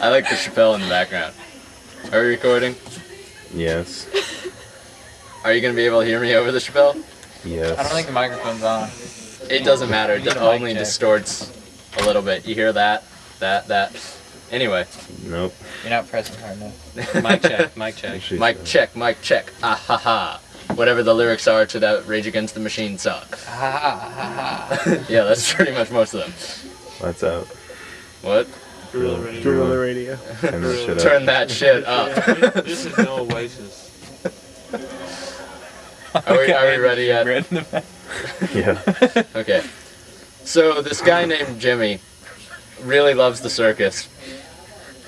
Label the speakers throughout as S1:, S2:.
S1: I like the Chappelle in the background. Are we recording?
S2: Yes.
S1: Are you going to be able to hear me over the Chappelle?
S2: Yes.
S3: I don't think the microphone's on.
S1: It doesn't matter. It
S3: Need a mic
S1: only
S3: check.
S1: distorts a little bit. You hear that? That. Anyway.
S2: Nope.
S3: You're not pressing hard enough.
S4: Mic check, mic check.
S2: Actually,
S1: Mic check, mic check. Ah ha ha. Whatever the lyrics are to that Rage Against the Machine song.
S3: Ha ha ha ha.
S1: Yeah, that's pretty much most of them.
S2: Lights out.
S1: What?
S5: Gorilla Radio.
S2: Turn that shit up.
S1: Turn that shit up.
S4: This is no Oasis.
S1: Are we ready yet?
S3: Red in the back.
S2: Yeah.
S1: Okay. So this guy named Jimmy really loves the circus.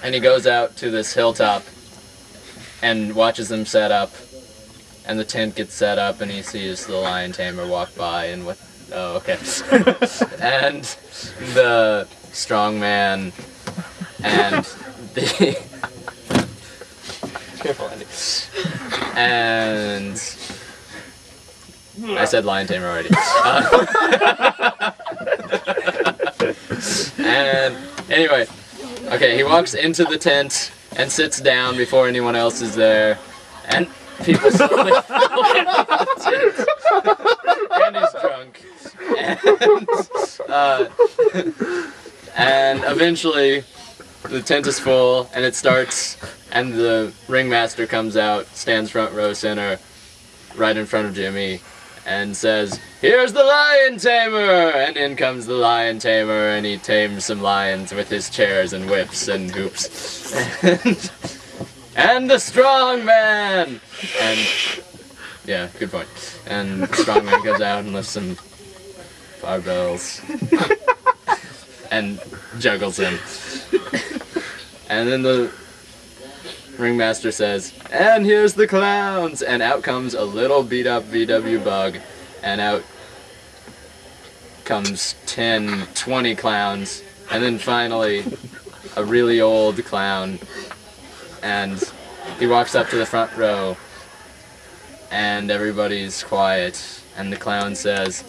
S1: And he goes out to this hilltop and watches them set up. And the tent gets set up and he sees the lion tamer walk by and what... Oh, okay. And the strong man and the...
S3: Careful, Andy.
S1: And... I said lion tamer already. And anyway, okay, he walks into the tent and sits down before anyone else is there, and people slowly fill into the tent. And he's drunk. And eventually, the tent is full, and it starts, and the ringmaster comes out, stands front row center, right in front of Jimmy, and says, "Here's the lion tamer!" And in comes the lion tamer, and he tames some lions with his chairs and whips and hoops. And the strong man! And, yeah, good point. And the strong man goes out and lifts some barbells and juggles them. And then the ringmaster says, "And here's the clowns!" And out comes a little beat up VW bug, and out comes 10, 20 clowns, and then finally a really old clown, and he walks up to the front row, and everybody's quiet, and the clown says,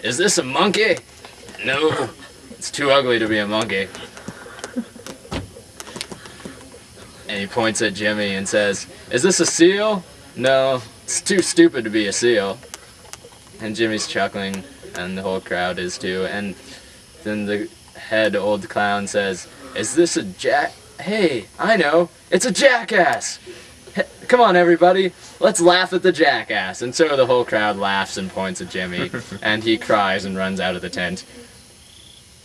S1: "Is this a monkey?" "No, it's too ugly to be a monkey." And he points at Jimmy and says, "Is this a seal?" "No, it's too stupid to be a seal." And Jimmy's chuckling, and the whole crowd is too. And then the head old clown says, "Is this a Hey, I know, it's a jackass! Come on, everybody, let's laugh at the jackass." And so the whole crowd laughs and points at Jimmy, and he cries and runs out of the tent.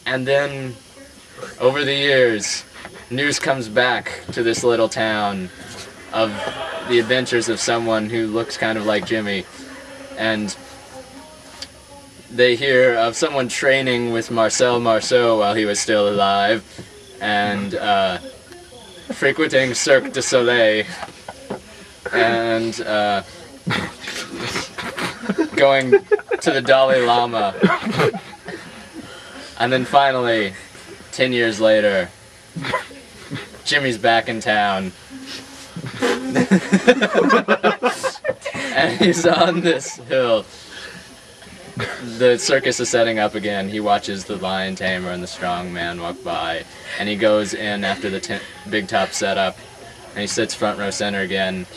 S1: And then, over the years, news comes back to this little town of the adventures of someone who looks kind of like Jimmy, and they hear of someone training with Marcel Marceau while he was still alive, and frequenting Cirque du Soleil, and going to the Dalai Lama. And then finally, 10 years later, Jimmy's back in town. And he's on this hill. The circus is setting up again. He watches the lion tamer and the strong man walk by. And he goes in after the big top setup. And he sits front row center again.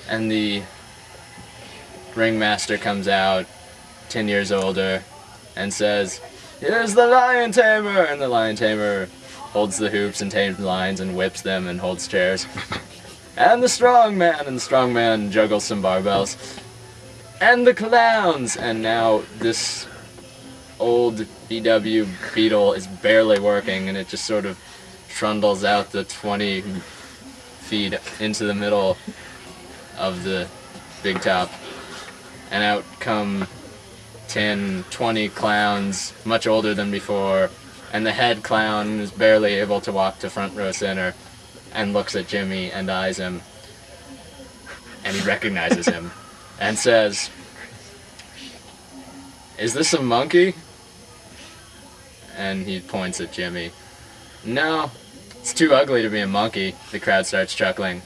S1: And the ringmaster comes out, 10 years older, and says, "Here's the lion tamer!" And the lion tamer holds the hoops and tames lions and whips them and holds chairs. "And the strong man juggles some barbells. And the clowns!" And now this old VW Beetle is barely working, and it just sort of trundles out the 20 feet into the middle of the big top. And out come 10, 20 clowns, much older than before, and the head clown is barely able to walk to front row center and looks at Jimmy and eyes him, and he recognizes him and says, "Is this a monkey?" And he points at Jimmy. "No, it's too ugly to be a monkey." The crowd starts chuckling.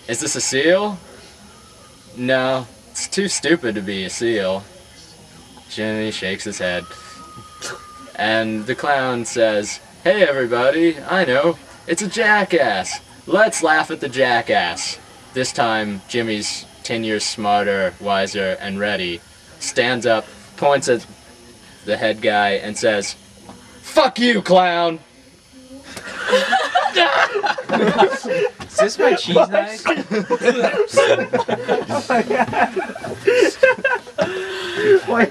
S1: "Is this a seal?" "No, it's too stupid to be a seal." Jimmy shakes his head. And the clown says, Hey everybody, I know, it's a jackass. Let's laugh at the jackass. This time, Jimmy's 10 years smarter, wiser, and ready, stands up, points at the head guy, and says, "Fuck you, clown!"
S3: Is this my cheese knife?